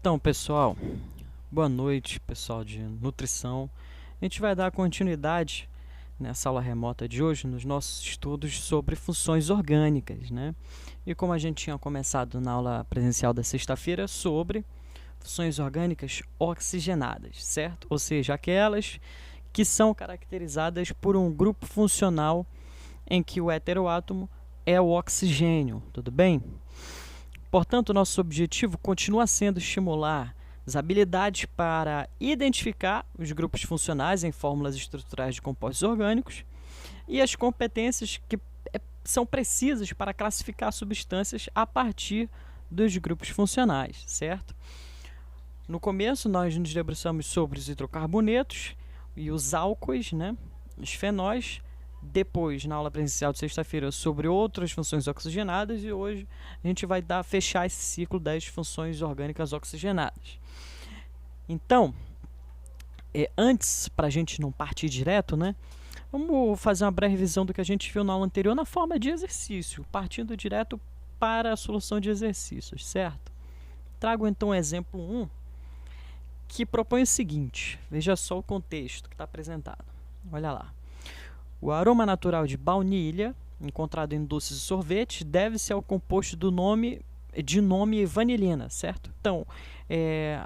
Então, pessoal, boa noite, pessoal de nutrição. A gente vai dar continuidade nessa aula remota de hoje nos nossos estudos sobre funções orgânicas, né? E como a gente tinha começado na aula presencial da sexta-feira, sobre funções orgânicas oxigenadas, certo? Ou seja, aquelas que são caracterizadas por um grupo funcional em que o heteroátomo é o oxigênio, tudo bem? Portanto, nosso objetivo continua sendo estimular as habilidades para identificar os grupos funcionais em fórmulas estruturais de compostos orgânicos e as competências que são precisas para classificar substâncias a partir dos grupos funcionais, certo? No começo, nós nos debruçamos sobre os hidrocarbonetos e os álcoois, né? Os fenóis. Depois, na aula presencial de sexta-feira, sobre outras funções oxigenadas, e hoje a gente vai fechar esse ciclo das funções orgânicas oxigenadas. Então, antes, para a gente não partir direto, né, vamos fazer uma breve revisão do que a gente viu na aula anterior na forma de exercício, partindo direto para a solução de exercícios, certo? Trago então o exemplo 1, que propõe o seguinte, veja só o contexto que está apresentado. Olha lá. O aroma natural de baunilha, encontrado em doces e sorvetes, deve-se ao composto de nome vanilina, certo? Então,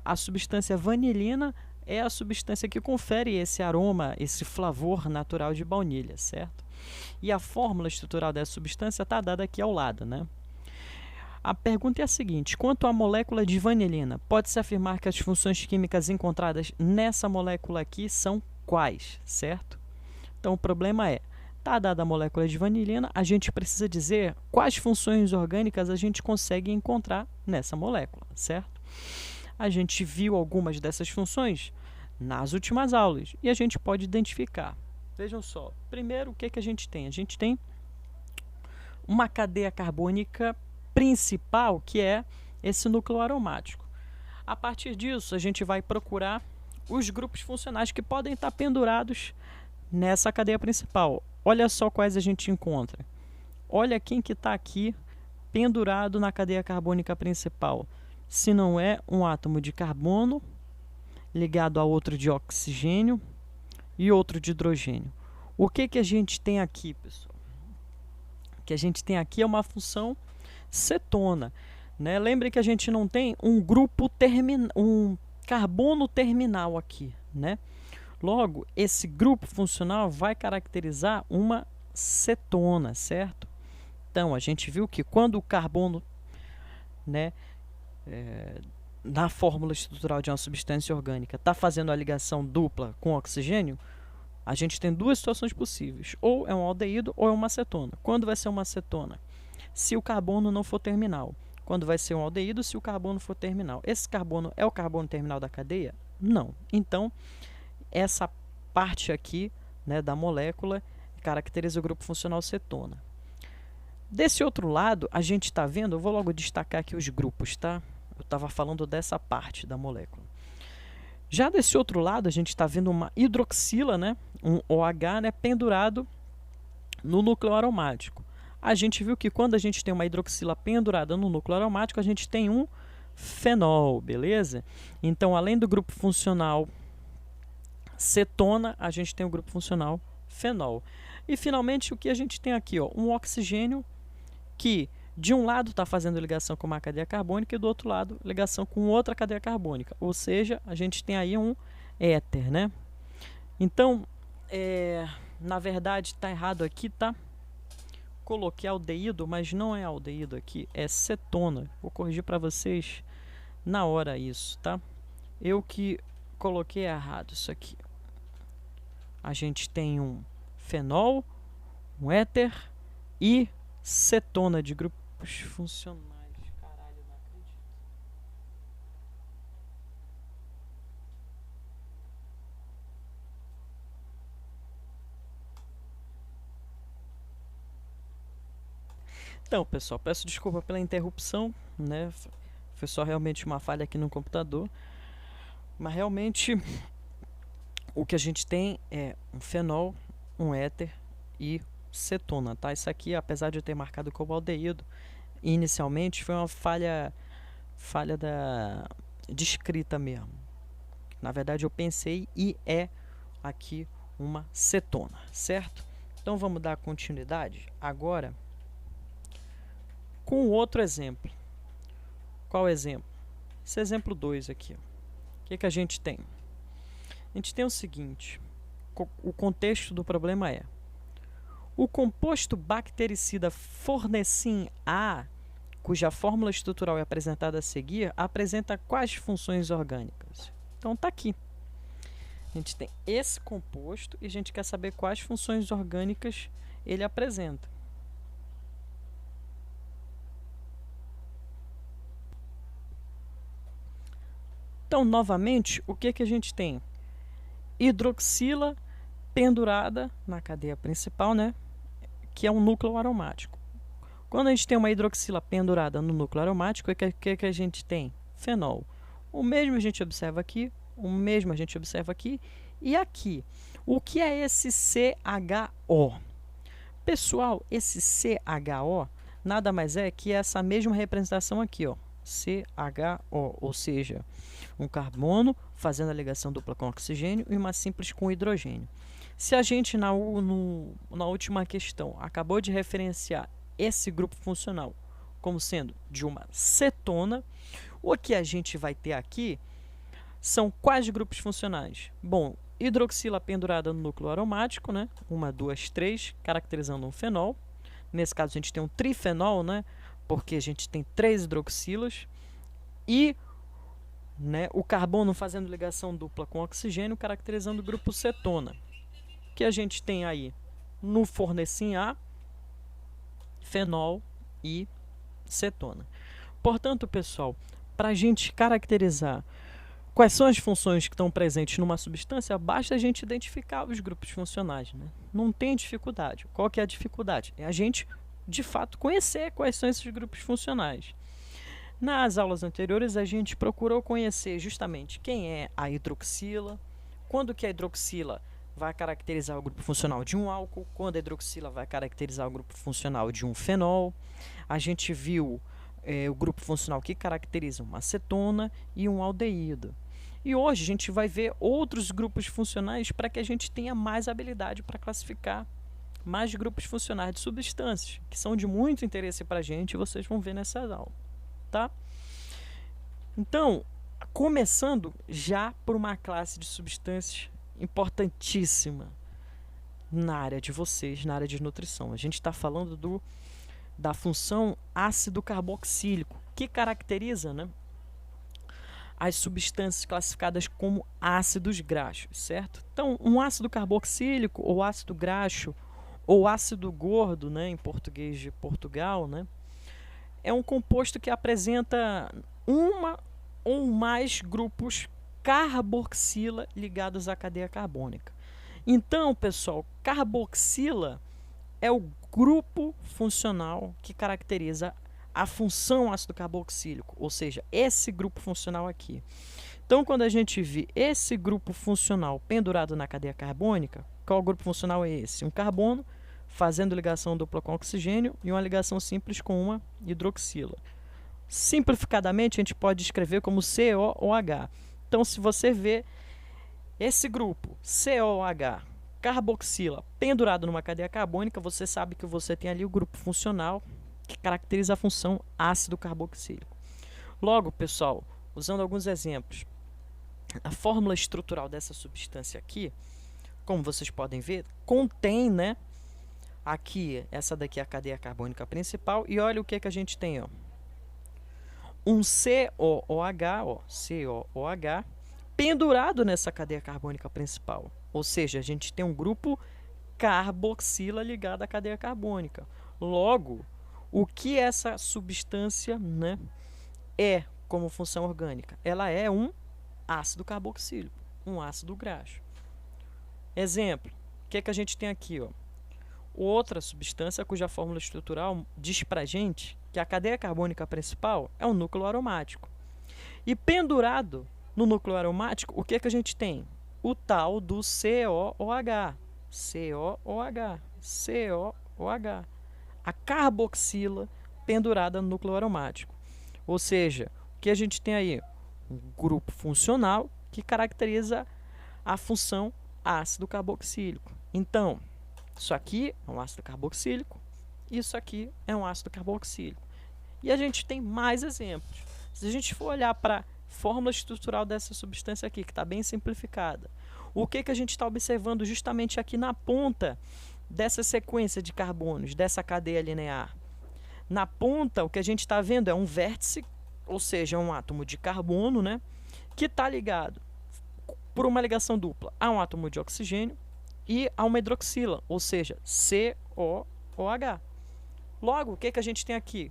a substância vanilina é a substância que confere esse aroma, esse flavor natural de baunilha, certo? E a fórmula estrutural dessa substância está dada aqui ao lado, né? A pergunta é a seguinte: quanto à molécula de vanilina, pode-se afirmar que as funções químicas encontradas nessa molécula aqui são quais, certo? Então, o problema está dada a molécula de vanilina, a gente precisa dizer quais funções orgânicas a gente consegue encontrar nessa molécula, certo? A gente viu algumas dessas funções nas últimas aulas e a gente pode identificar. Vejam só, primeiro, o que a gente tem? A gente tem uma cadeia carbônica principal, que é esse núcleo aromático. A partir disso, a gente vai procurar os grupos funcionais que podem estar pendurados nessa cadeia principal. Olha só quais a gente encontra. Olha quem que está aqui pendurado na cadeia carbônica principal. Se não é um átomo de carbono ligado a outro de oxigênio e outro de hidrogênio. O que a gente tem aqui, pessoal? O que a gente tem aqui é uma função cetona, né? Lembre que a gente não tem um um carbono terminal aqui, né? Logo, esse grupo funcional vai caracterizar uma cetona, certo? Então, a gente viu que quando o carbono, né, na fórmula estrutural de uma substância orgânica, está fazendo a ligação dupla com oxigênio, a gente tem duas situações possíveis. Ou é um aldeído ou é uma cetona. Quando vai ser uma cetona? Se o carbono não for terminal. Quando vai ser um aldeído, se o carbono for terminal. Esse carbono é o carbono terminal da cadeia? Não. Então, essa parte aqui, né, da molécula caracteriza o grupo funcional cetona. Desse outro lado, a gente está vendo, eu vou logo destacar aqui os grupos, tá? Eu estava falando dessa parte da molécula. Já desse outro lado, a gente está vendo uma hidroxila, né, um OH, né, pendurado no núcleo aromático. A gente viu que quando a gente tem uma hidroxila pendurada no núcleo aromático, a gente tem um fenol, beleza? Então, além do grupo funcional cetona, a gente tem o grupo funcional fenol. E, finalmente, o que a gente tem aqui? Ó, um oxigênio que, de um lado, está fazendo ligação com uma cadeia carbônica e, do outro lado, ligação com outra cadeia carbônica. Ou seja, a gente tem aí um éter, né? Então, na verdade, está errado aqui, tá? Coloquei aldeído, mas não é aldeído aqui, é cetona. Vou corrigir para vocês na hora isso, tá? Eu que coloquei errado isso aqui. A gente tem um fenol, um éter e cetona de grupos funcionais. Caralho, não acredito. Então, pessoal, peço desculpa pela interrupção, né? Foi só realmente uma falha aqui no computador. Mas realmente o que a gente tem é um fenol, um éter e cetona, tá? Isso aqui, apesar de eu ter marcado como aldeído, inicialmente foi uma falha descrita mesmo. Na verdade, eu pensei e é aqui uma cetona, certo? Então, vamos dar continuidade agora com outro exemplo. Qual exemplo? Esse exemplo 2 aqui. O que a gente tem? A gente tem o seguinte, o contexto do problema é: o composto bactericida Fornecin A, cuja fórmula estrutural é apresentada a seguir, apresenta quais funções orgânicas? Então está aqui. A gente tem esse composto e a gente quer saber quais funções orgânicas ele apresenta. Então, novamente, o que a gente tem? Hidroxila pendurada na cadeia principal, né? Que é um núcleo aromático. Quando a gente tem uma hidroxila pendurada no núcleo aromático, o que a gente tem? Fenol. O mesmo a gente observa aqui, o mesmo a gente observa aqui e aqui. O que é esse CHO? Pessoal, esse CHO nada mais é que essa mesma representação aqui, ó, CHO, ou seja, um carbono fazendo a ligação dupla com oxigênio e uma simples com hidrogênio. Se a gente, na última questão, acabou de referenciar esse grupo funcional como sendo de uma cetona, o que a gente vai ter aqui são quais grupos funcionais? Bom, hidroxila pendurada no núcleo aromático, né? 1, 2, 3, caracterizando um fenol. Nesse caso, a gente tem um trifenol, né? Porque a gente tem 3 hidroxilas. E, né, o carbono fazendo ligação dupla com oxigênio, caracterizando o grupo cetona. Que a gente tem aí no Fornecin A, fenol e cetona. Portanto, pessoal, para a gente caracterizar quais são as funções que estão presentes numa substância, basta a gente identificar os grupos funcionais, né? Não tem dificuldade. Qual que é a dificuldade? É a gente, de fato, conhecer quais são esses grupos funcionais. Nas aulas anteriores, a gente procurou conhecer justamente quem é a hidroxila, quando que a hidroxila vai caracterizar o grupo funcional de um álcool, quando a hidroxila vai caracterizar o grupo funcional de um fenol. A gente viu o grupo funcional que caracteriza uma acetona e um aldeído. E hoje a gente vai ver outros grupos funcionais para que a gente tenha mais habilidade para classificar mais grupos funcionais de substâncias, que são de muito interesse para a gente e vocês vão ver nessa aula, tá? Então, começando já por uma classe de substâncias importantíssima na área de vocês, na área de nutrição. A gente está falando da função ácido carboxílico, que caracteriza, né, as substâncias classificadas como ácidos graxos, certo? Então, um ácido carboxílico, ou ácido graxo, ou ácido gordo, né, em português de Portugal, né, é um composto que apresenta uma ou mais grupos carboxila ligados à cadeia carbônica. Então, pessoal, carboxila é o grupo funcional que caracteriza a função ácido carboxílico, ou seja, esse grupo funcional aqui. Então, quando a gente vê esse grupo funcional pendurado na cadeia carbônica, qual grupo funcional é esse? Um carbono fazendo ligação dupla com oxigênio e uma ligação simples com uma hidroxila. Simplificadamente, a gente pode escrever como COOH. Então, se você vê esse grupo COOH, carboxila, pendurado numa cadeia carbônica, você sabe que você tem ali o grupo funcional que caracteriza a função ácido carboxílico. Logo, pessoal, usando alguns exemplos, a fórmula estrutural dessa substância aqui, como vocês podem ver, contém, né, aqui, essa daqui é a cadeia carbônica principal, e olha o que a gente tem, ó. Um COOH, ó, COOH, pendurado nessa cadeia carbônica principal. Ou seja, a gente tem um grupo carboxila ligado à cadeia carbônica. Logo, o que essa substância, né, é como função orgânica? Ela é um ácido carboxílico, um ácido graxo. Exemplo, o que a gente tem aqui, ó? Outra substância cuja fórmula estrutural diz pra gente que a cadeia carbônica principal é um núcleo aromático. E pendurado no núcleo aromático, o que a gente tem? O tal do COOH. COOH. COOH. A carboxila pendurada no núcleo aromático. Ou seja, o que a gente tem aí? um grupo funcional que caracteriza a função ácido carboxílico. Então, isso aqui é um ácido carboxílico, isso aqui é um ácido carboxílico. E a gente tem mais exemplos. Se a gente for olhar para a fórmula estrutural dessa substância aqui, que está bem simplificada, o que a gente está observando justamente aqui na ponta dessa sequência de carbonos, dessa cadeia linear? Na ponta, o que a gente está vendo é um vértice, ou seja, um átomo de carbono, né, que está ligado por uma ligação dupla a um átomo de oxigênio e a uma hidroxila, ou seja, COOH. Logo, o que a gente tem aqui?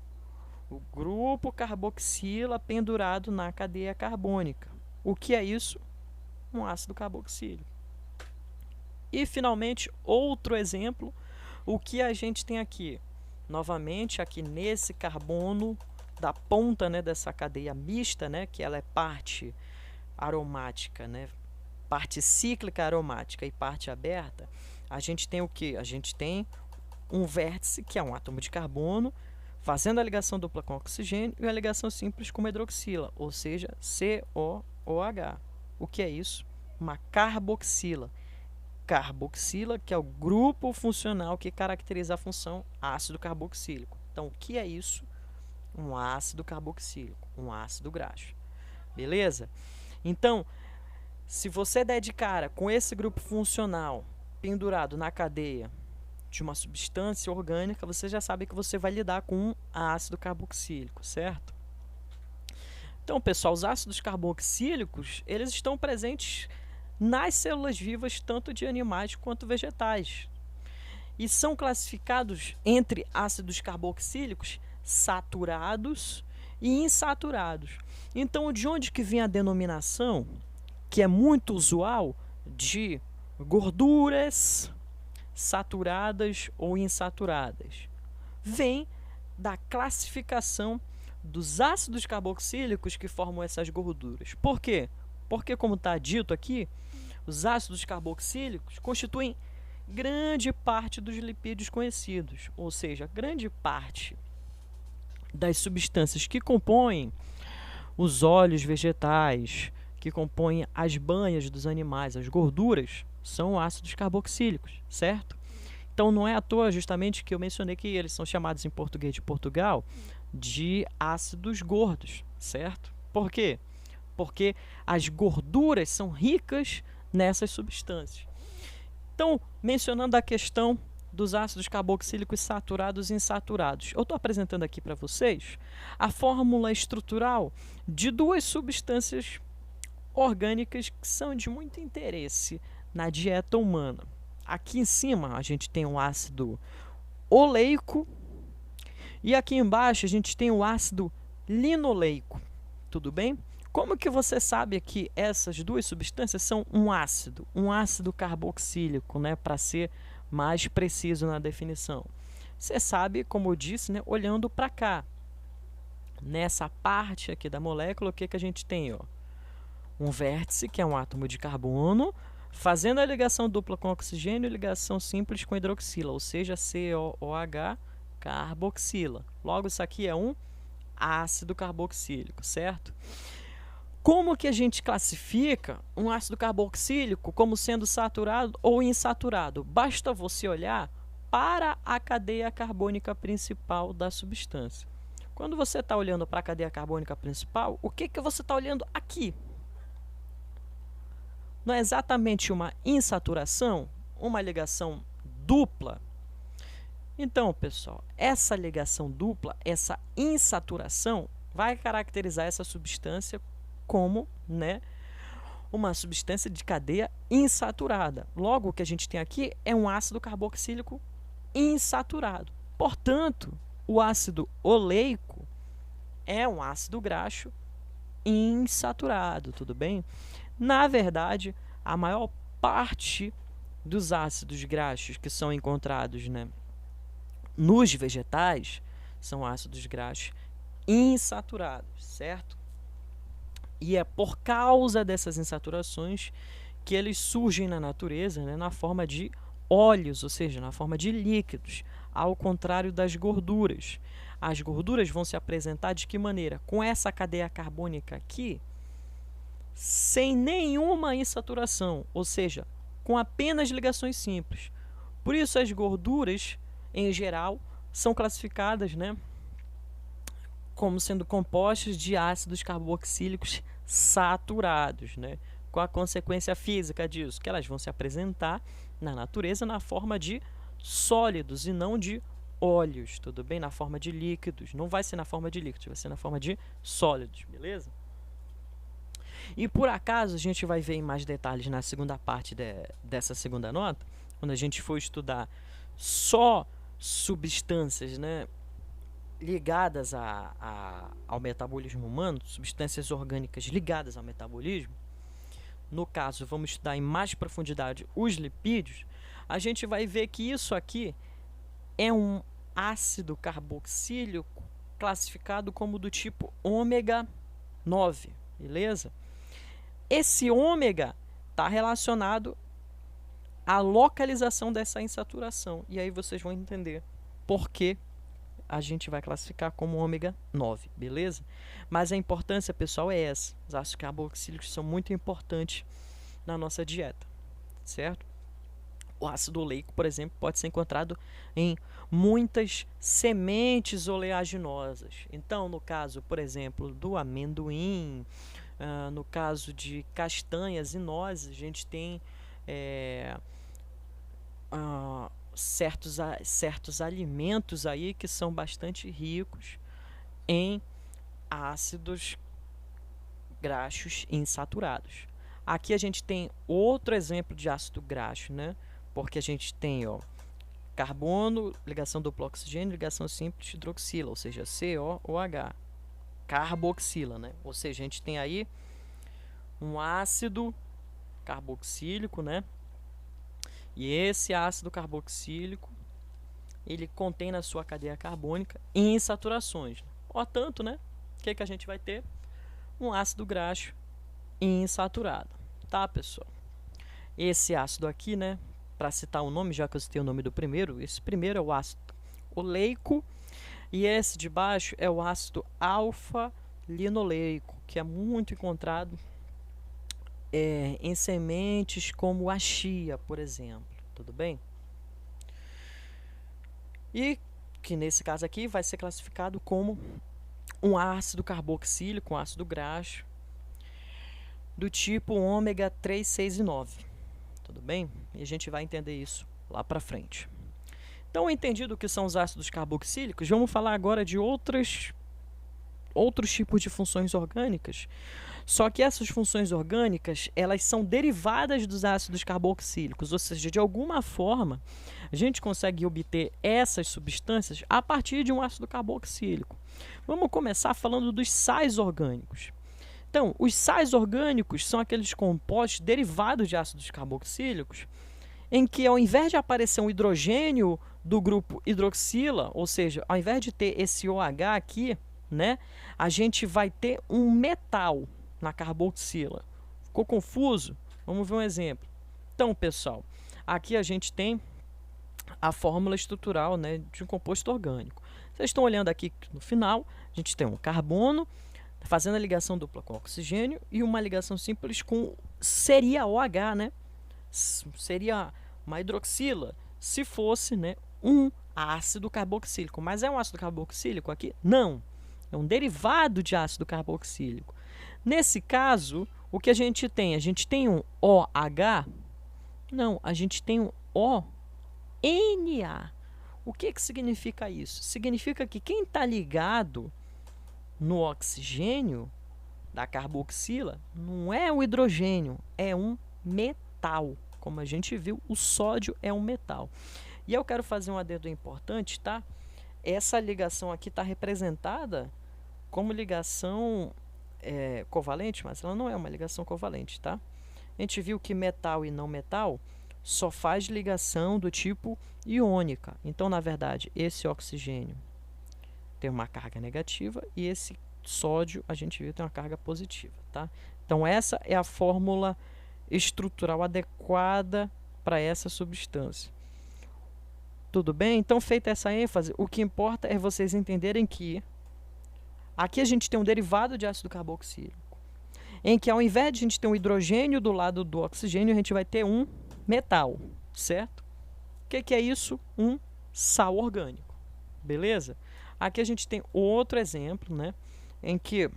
O grupo carboxila pendurado na cadeia carbônica. O que é isso? Um ácido carboxílico. E, finalmente, outro exemplo, o que a gente tem aqui? Novamente, aqui nesse carbono da ponta, né, dessa cadeia mista, né, que ela é parte aromática, né, parte cíclica aromática e parte aberta, a gente tem o que? A gente tem um vértice, que é um átomo de carbono, fazendo a ligação dupla com oxigênio e a ligação simples com uma hidroxila, ou seja, COOH. O que é isso? Uma carboxila. Carboxila, que é o grupo funcional que caracteriza a função ácido carboxílico. Então, o que é isso? Um ácido carboxílico, um ácido graxo. Beleza? Então, se você der de cara com esse grupo funcional pendurado na cadeia de uma substância orgânica, você já sabe que você vai lidar com um ácido carboxílico, certo? Então, pessoal, os ácidos carboxílicos, eles estão presentes nas células vivas, tanto de animais quanto vegetais. E são classificados entre ácidos carboxílicos saturados e insaturados. Então, de onde que vem a denominação, que é muito usual, de gorduras saturadas ou insaturadas? Vem da classificação dos ácidos carboxílicos que formam essas gorduras. Por quê? Porque, como está dito aqui, os ácidos carboxílicos constituem grande parte dos lipídios conhecidos, ou seja, grande parte das substâncias que compõem os óleos vegetais, que compõem as banhas dos animais, as gorduras, são ácidos carboxílicos, certo? Então, não é à toa justamente que eu mencionei que eles são chamados em português de Portugal de ácidos gordos, certo? Por quê? Porque as gorduras são ricas nessas substâncias. Então, mencionando a questão dos ácidos carboxílicos saturados e insaturados, eu estou apresentando aqui para vocês a fórmula estrutural de duas substâncias orgânicas que são de muito interesse na dieta humana. Aqui em cima a gente tem o ácido oleico e aqui embaixo a gente tem o ácido linoleico. Tudo bem? Como que você sabe que essas duas substâncias são um ácido carboxílico, né, para ser mais preciso na definição? Você sabe, como eu disse, né, olhando para cá. Nessa parte aqui da molécula, o que a gente tem? Ó? Um vértice, que é um átomo de carbono, fazendo a ligação dupla com oxigênio e ligação simples com hidroxila, ou seja, COOH carboxila. Logo, isso aqui é um ácido carboxílico, certo? Como que a gente classifica um ácido carboxílico como sendo saturado ou insaturado? Basta você olhar para a cadeia carbônica principal da substância. Quando você está olhando para a cadeia carbônica principal, o que você está olhando aqui? Não é exatamente uma insaturação? Uma ligação dupla? Então, pessoal, essa ligação dupla, essa insaturação, vai caracterizar essa substância como, né, uma substância de cadeia insaturada. Logo, o que a gente tem aqui é um ácido carboxílico insaturado. Portanto, o ácido oleico é um ácido graxo insaturado, tudo bem? Na verdade, a maior parte dos ácidos graxos que são encontrados, né, nos vegetais são ácidos graxos insaturados, certo? E é por causa dessas insaturações que eles surgem na natureza, né, na forma de óleos, ou seja, na forma de líquidos, ao contrário das gorduras. As gorduras vão se apresentar de que maneira? Com essa cadeia carbônica aqui, sem nenhuma insaturação, ou seja, com apenas ligações simples. Por isso as gorduras, em geral, são classificadas, né, como sendo compostos de ácidos carboxílicos saturados, né? Com a consequência física disso, que elas vão se apresentar na natureza na forma de sólidos e não de óleos, tudo bem? Na forma de líquidos. Não vai ser na forma de líquidos, vai ser na forma de sólidos, beleza? E por acaso a gente vai ver em mais detalhes na segunda parte dessa segunda nota, quando a gente for estudar só substâncias, né, ligadas ao metabolismo humano, substâncias orgânicas ligadas ao metabolismo. No caso, vamos estudar em mais profundidade os lipídios. A gente vai ver que isso aqui é um ácido carboxílico classificado como do tipo ômega 9, beleza? Esse ômega está relacionado à localização dessa insaturação. E aí vocês vão entender por que a gente vai classificar como ômega 9, beleza? Mas a importância, pessoal, é essa. Os ácidos carboxílicos são muito importantes na nossa dieta, certo? O ácido oleico, por exemplo, pode ser encontrado em muitas sementes oleaginosas. Então, no caso, por exemplo, do amendoim, no caso de castanhas e nozes, a gente tem certos alimentos aí que são bastante ricos em ácidos graxos insaturados. Aqui a gente tem outro exemplo de ácido graxo, né? Porque a gente tem, ó, carbono, ligação dupla oxigênio, ligação simples hidroxila, ou seja, COOH, carboxila, né? Ou seja, a gente tem aí um ácido carboxílico, né? E esse ácido carboxílico, ele contém na sua cadeia carbônica insaturações. Portanto, né, o que a gente vai ter? Um ácido graxo insaturado. Tá, pessoal? Esse ácido aqui, né, para citar o nome, já que eu citei o nome do primeiro, esse primeiro é o ácido oleico e esse de baixo é o ácido alfa-linoleico, que é muito encontrado em sementes como a chia, por exemplo, tudo bem? E que nesse caso aqui vai ser classificado como um ácido carboxílico, um ácido graxo, do tipo ômega 3, 6 e 9, tudo bem? E a gente vai entender isso lá para frente. Então, entendido o que são os ácidos carboxílicos, vamos falar agora de outros tipos de funções orgânicas. Só que essas funções orgânicas, elas são derivadas dos ácidos carboxílicos, ou seja, de alguma forma, a gente consegue obter essas substâncias a partir de um ácido carboxílico. Vamos começar falando dos sais orgânicos. Então, os sais orgânicos são aqueles compostos derivados de ácidos carboxílicos, em que ao invés de aparecer um hidrogênio do grupo hidroxila, ou seja, ao invés de ter esse OH aqui, né, a gente vai ter um metal na carboxila. Ficou confuso? Vamos ver um exemplo. Então, pessoal, aqui a gente tem a fórmula estrutural, né, de um composto orgânico. Vocês estão olhando aqui no final, a gente tem um carbono fazendo a ligação dupla com oxigênio e uma ligação simples com seria OH, né? Seria uma hidroxila se fosse, né, um ácido carboxílico. Mas é um ácido carboxílico aqui? Não. É um derivado de ácido carboxílico. Nesse caso, o que a gente tem? A gente tem um OH? Não, a gente tem um ONA. O que significa isso? Significa que quem está ligado no oxigênio da carboxila não é um hidrogênio, é um metal. Como a gente viu, o sódio é um metal. E eu quero fazer um adendo importante, tá? Essa ligação aqui está representada como ligação covalente, mas ela não é uma ligação covalente, tá? A gente viu que metal e não metal só faz ligação do tipo iônica. Então, na verdade, esse oxigênio tem uma carga negativa e esse sódio, a gente viu, tem uma carga positiva, tá? Então, essa é a fórmula estrutural adequada para essa substância. Tudo bem? Então, feita essa ênfase, o que importa é vocês entenderem que aqui a gente tem um derivado de ácido carboxílico. em que ao invés de a gente ter um hidrogênio do lado do oxigênio, a gente vai ter um metal, certo? O que é isso? Um sal orgânico, beleza? Aqui a gente tem outro exemplo, né, em que,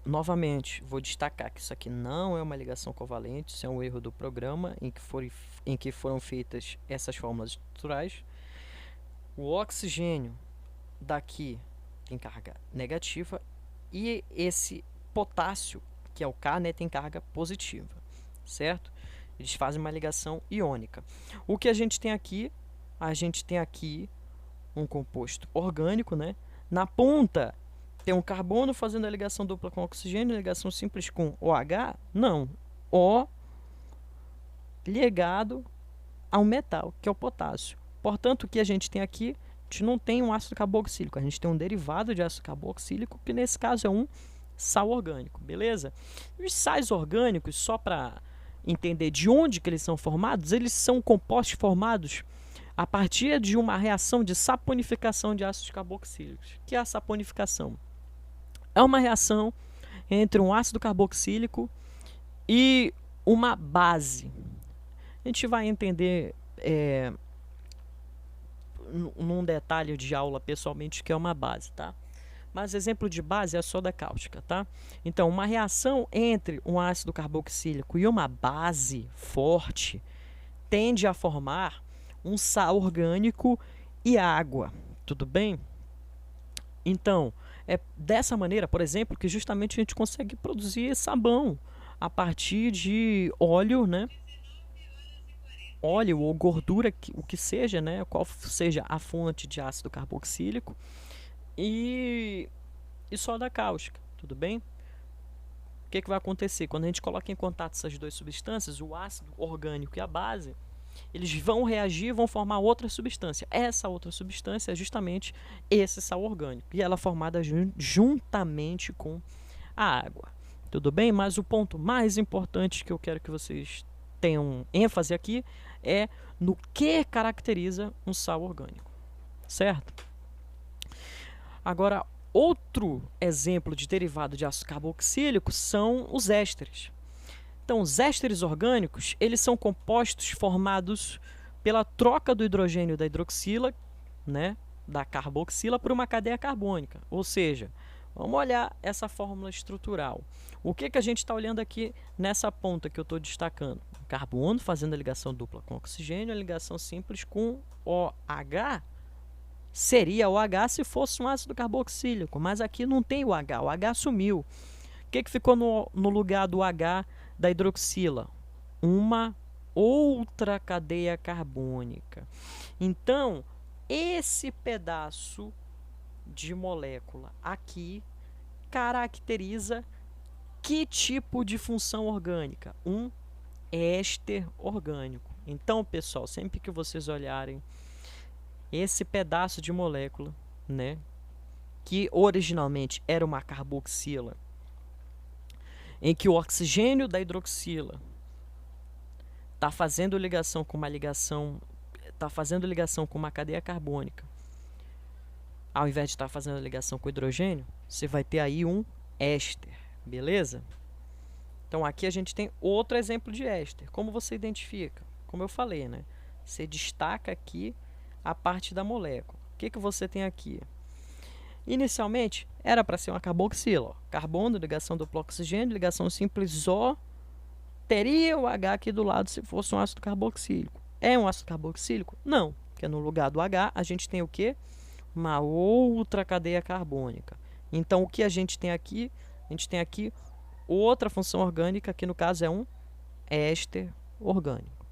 novamente, vou destacar que isso aqui não é uma ligação covalente, isso é um erro do programa em que foram feitas essas fórmulas estruturais. O oxigênio daqui tem carga negativa e esse potássio, que é o K, né, tem carga positiva, certo? Eles fazem uma ligação iônica. O que a gente tem aqui? A gente tem aqui um composto orgânico, né? Na ponta tem um carbono fazendo a ligação dupla com oxigênio, ligação simples com OH? Não. O ligado a um metal, que é o potássio. Portanto, o que a gente tem aqui, a gente não tem um ácido carboxílico, a gente tem um derivado de ácido carboxílico, que nesse caso é um sal orgânico, beleza? E os sais orgânicos, só para entender de onde que eles são formados, eles são compostos formados a partir de uma reação de saponificação de ácidos carboxílicos. O que é a saponificação? É uma reação entre um ácido carboxílico e uma base. A gente vai entender num detalhe de aula pessoalmente o que é uma base, tá? Mas exemplo de base é a soda cáustica, tá? Então, uma reação entre um ácido carboxílico e uma base forte tende a formar um sal orgânico e água, tudo bem? Então, é dessa maneira, por exemplo, que justamente a gente consegue produzir sabão a partir de óleo, né? Óleo ou gordura, o que seja, né? Qual seja a fonte de ácido carboxílico e soda cáustica, tudo bem? O que vai acontecer? Quando a gente coloca em contato essas duas substâncias, o ácido orgânico e a base, eles vão reagir, vão formar outra substância. Essa outra substância é justamente esse sal orgânico. E ela é formada juntamente com a água. Tudo bem? Mas o ponto mais importante que eu quero que vocês tenham ênfase aqui é no que caracteriza um sal orgânico. Certo? Agora, outro exemplo de derivado de ácido carboxílico são os ésteres. Então, os ésteres orgânicos, eles são compostos formados pela troca do hidrogênio da hidroxila, né, da carboxila, por uma cadeia carbônica. Ou seja, vamos olhar essa fórmula estrutural. O que a gente está olhando aqui nessa ponta que eu estou destacando? Carbono fazendo a ligação dupla com oxigênio, a ligação simples com OH. Seria OH se fosse um ácido carboxílico, mas aqui não tem o H sumiu. O que ficou no lugar do H da hidroxila? Uma outra cadeia carbônica. Então, esse pedaço de molécula aqui caracteriza que tipo de função orgânica? Um éster orgânico. Então, pessoal, sempre que vocês olharem esse pedaço de molécula, né, que originalmente era uma carboxila, em que o oxigênio da hidroxila está fazendo ligação com uma cadeia carbônica, ao invés de estar fazendo ligação com o hidrogênio, você vai ter aí um éster, beleza? Então aqui a gente tem outro exemplo de éster. Como você identifica? Como eu falei, né? Você destaca aqui a parte da molécula. O que você tem aqui? Inicialmente, era para ser uma carboxila. Ó. Carbono, ligação dupla oxigênio, ligação simples O. Teria o H aqui do lado se fosse um ácido carboxílico. É um ácido carboxílico? Não, porque no lugar do H a gente tem o quê? Uma outra cadeia carbônica. Então, o que a gente tem aqui? A gente tem aqui outra função orgânica, que no caso é um éster orgânico.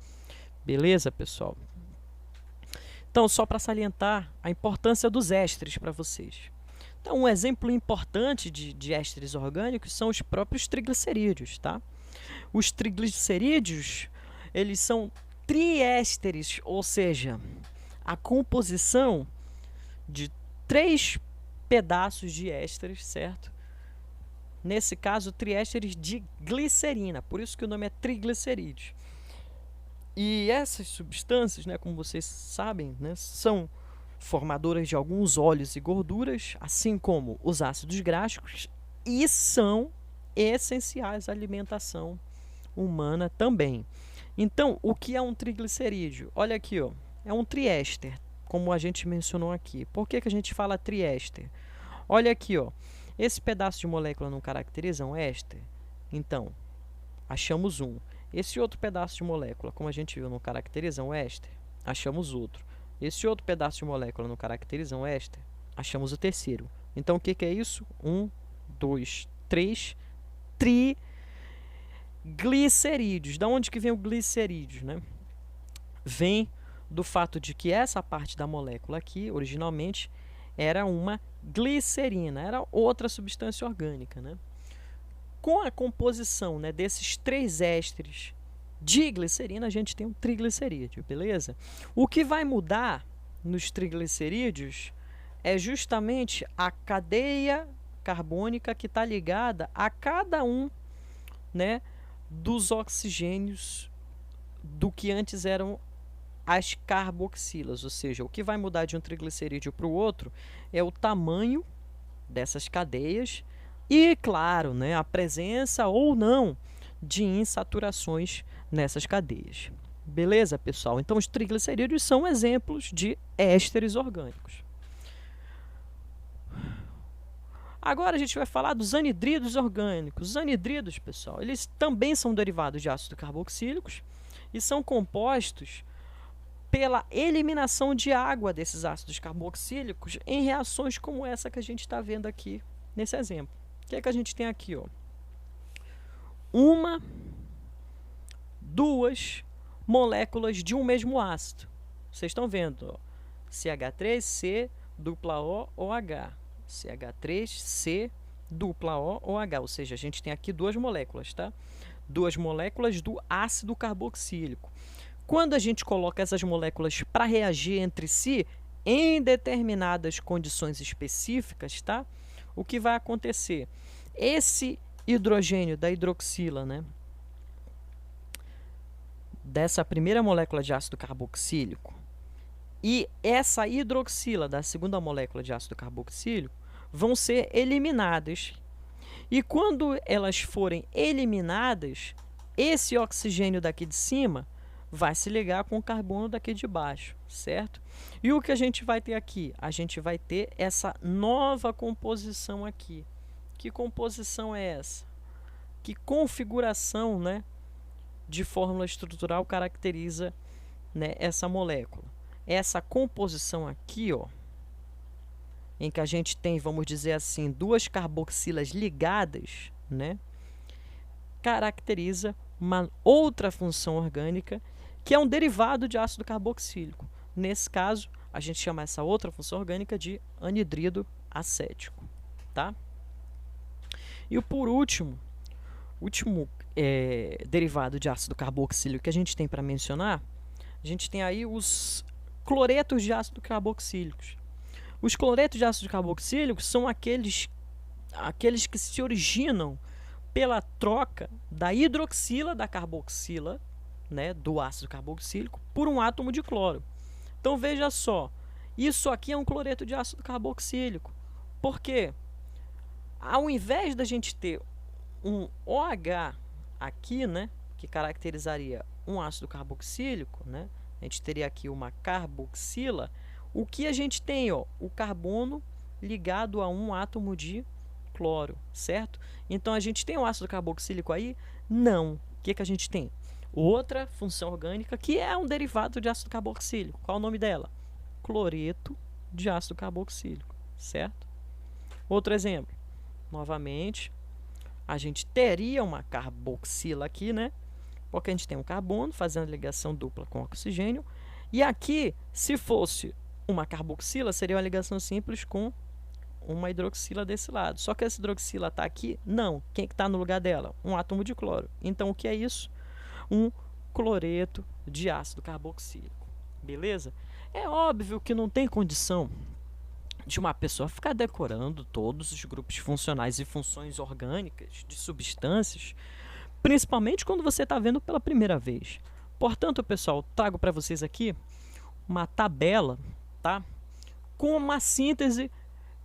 Beleza, pessoal? Então, só para salientar a importância dos ésteres para vocês. Então, um exemplo importante de ésteres orgânicos são os próprios triglicerídeos, tá? Os triglicerídeos, eles são triésteres, ou seja, a composição de 3 pedaços de ésteres, certo? Nesse caso, triésteres de glicerina, por isso que o nome é triglicerídeos. E essas substâncias, né, como vocês sabem, né, são formadoras de alguns óleos e gorduras, assim como os ácidos graxos, e são essenciais à alimentação humana também. Então, o que é um triglicerídeo? Olha aqui, ó, é um triéster, como a gente mencionou aqui. Por que a gente fala triéster? Olha aqui, ó, esse pedaço de molécula não caracteriza um éster? Então, achamos um. Esse outro pedaço de molécula, como a gente viu, não caracteriza um éster? Achamos outro. Esse outro pedaço de molécula não caracteriza um éster? Achamos o terceiro. Então, o que é isso? 1, 2, 3 triglicerídeos. Da onde que vem o glicerídeo, né? Vem do fato de que essa parte da molécula aqui, originalmente, era uma glicerina, era outra substância orgânica, né? Com a composição, né, desses 3 ésteres de glicerina, a gente tem um triglicerídeo, beleza? O que vai mudar nos triglicerídeos é justamente a cadeia carbônica que está ligada a cada um, né, dos oxigênios do que antes eram as carboxilas, ou seja, o que vai mudar de um triglicerídeo para o outro é o tamanho dessas cadeias e, claro, né, a presença ou não de insaturações nessas cadeias. Beleza, pessoal? Então, os triglicerídeos são exemplos de ésteres orgânicos. Agora a gente vai falar dos anidridos orgânicos. Os anidridos, pessoal, eles também são derivados de ácidos carboxílicos e são compostos pela eliminação de água desses ácidos carboxílicos em reações como essa que a gente está vendo aqui nesse exemplo. O que é que a gente tem aqui, ó? 1, 2 moléculas de um mesmo ácido. Vocês estão vendo, ó, CH3, COO, OH. CH3, COO, ou seja, a gente tem aqui 2 moléculas, tá? 2 moléculas do ácido carboxílico. Quando a gente coloca essas moléculas para reagir entre si, em determinadas condições específicas, tá? O que vai acontecer? Esse hidrogênio da hidroxila, né, dessa primeira molécula de ácido carboxílico, e essa hidroxila da segunda molécula de ácido carboxílico vão ser eliminadas. E quando elas forem eliminadas, esse oxigênio daqui de cima vai se ligar com o carbono daqui de baixo, certo? E o que a gente vai ter aqui? A gente vai ter essa nova composição aqui. Que composição é essa? Que configuração, né, de fórmula estrutural caracteriza, né, essa molécula? Essa composição aqui, ó, em que a gente tem, vamos dizer assim, 2 carboxilas ligadas, né, caracteriza uma outra função orgânica que é um derivado de ácido carboxílico. Nesse caso, a gente chama essa outra função orgânica de anidrido acético, tá? E por último derivado de ácido carboxílico que a gente tem para mencionar, a gente tem aí os cloretos de ácido carboxílicos. Os cloretos de ácido carboxílico são aqueles que se originam pela troca da hidroxila da carboxila, né, do ácido carboxílico, por um átomo de cloro. Então veja só, isso aqui é um cloreto de ácido carboxílico. Por quê? Ao invés da gente ter um OH aqui, né, que caracterizaria um ácido carboxílico, né, a gente teria aqui uma carboxila. O que a gente tem, ó, o carbono ligado a um átomo de cloro, certo? Então a gente tem o ácido carboxílico aí? Não. O que que a gente tem? Outra função orgânica que é um derivado de ácido carboxílico. Qual é o nome dela? Cloreto de ácido carboxílico, certo? Outro exemplo. Novamente, a gente teria uma carboxila aqui, né? Porque a gente tem um carbono fazendo ligação dupla com oxigênio. E aqui, se fosse uma carboxila, seria uma ligação simples com uma hidroxila desse lado. Só que essa hidroxila está aqui? Não. Quem que está no lugar dela? Um átomo de cloro. Então, o que é isso? Um cloreto de ácido carboxílico. Beleza? É óbvio que não tem condição de uma pessoa ficar decorando todos os grupos funcionais e funções orgânicas de substâncias, principalmente quando você está vendo pela primeira vez. Portanto, pessoal, trago para vocês aqui uma tabela, tá, com uma síntese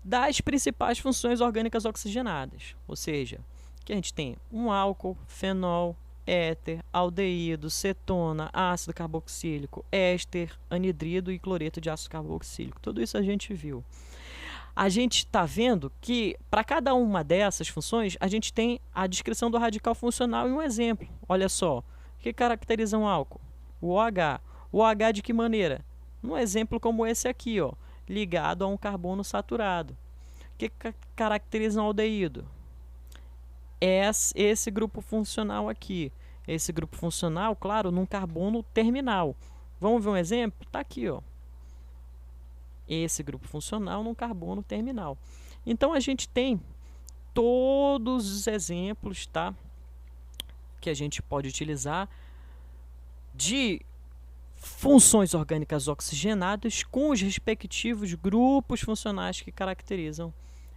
das principais funções orgânicas oxigenadas, ou seja, que a gente tem um álcool, fenol, éter, aldeído, cetona, ácido carboxílico, éster, anidrido e cloreto de ácido carboxílico. Tudo isso a gente viu. A gente está vendo que para cada uma dessas funções a gente tem a descrição do radical funcional e um exemplo. Olha só, o que caracteriza um álcool? O OH. O OH de que maneira? Um exemplo como esse aqui, ó, ligado a um carbono saturado. O que caracteriza um aldeído? Esse grupo funcional aqui. Esse grupo funcional, claro, num carbono terminal. Vamos ver um exemplo? Está aqui, ó. Esse grupo funcional num carbono terminal. Então, a gente tem todos os exemplos, tá, que a gente pode utilizar de funções orgânicas oxigenadas com os respectivos grupos funcionais que caracterizam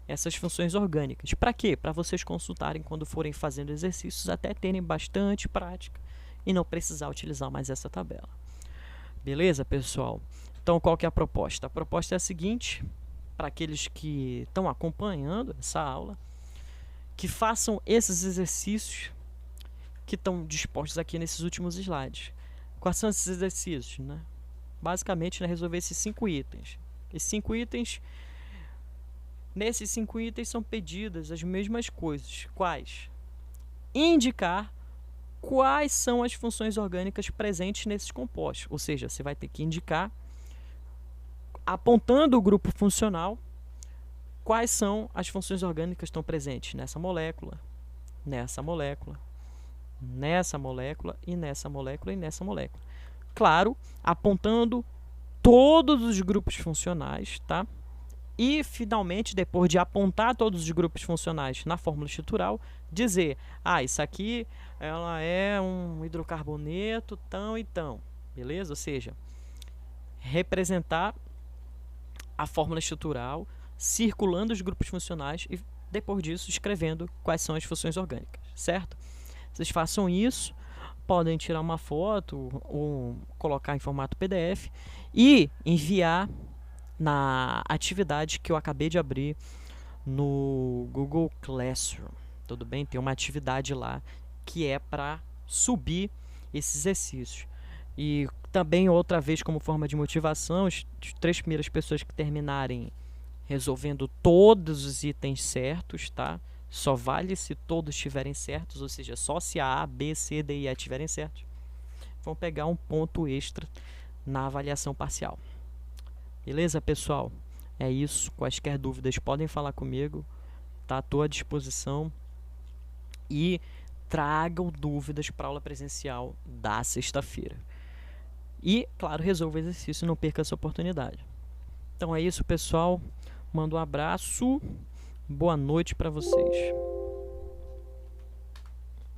essas funções orgânicas. Para quê? Para vocês consultarem quando forem fazendo exercícios, até terem bastante prática e não precisar utilizar mais essa tabela. Beleza, pessoal? Então, qual que é a proposta? A proposta é a seguinte, para aqueles que estão acompanhando essa aula, que façam esses exercícios que estão dispostos aqui nesses últimos slides. Quais são esses exercícios, né? Basicamente, resolver esses 5 itens. Esses 5 itens, nesses 5 itens são pedidas as mesmas coisas. Quais? Indicar quais são as funções orgânicas presentes nesses compostos. Ou seja, você vai ter que indicar, apontando o grupo funcional, quais são as funções orgânicas que estão presentes nessa molécula, nessa molécula, nessa molécula e nessa molécula e nessa molécula. Claro, apontando todos os grupos funcionais, tá? E, finalmente, depois de apontar todos os grupos funcionais na fórmula estrutural, dizer, isso aqui ela é um hidrocarboneto tão e tão, beleza? Ou seja, representar a fórmula estrutural, circulando os grupos funcionais e, depois disso, escrevendo quais são as funções orgânicas, certo? Vocês façam isso, podem tirar uma foto ou colocar em formato PDF e enviar na atividade que eu acabei de abrir no Google Classroom. Tudo bem? Tem uma atividade lá que é para subir esses exercícios. E também, outra vez, como forma de motivação, as 3 primeiras pessoas que terminarem resolvendo todos os itens certos, tá? Só vale se todos estiverem certos, ou seja, só se a A, B, C, D e E estiverem certos, vão pegar um ponto extra na avaliação parcial. Beleza, pessoal? É isso. Quaisquer dúvidas podem falar comigo, tá? Estou à disposição. E tragam dúvidas para a aula presencial da sexta-feira. E, claro, resolva o exercício, não perca essa oportunidade. Então é isso, pessoal. Mando um abraço. Boa noite para vocês.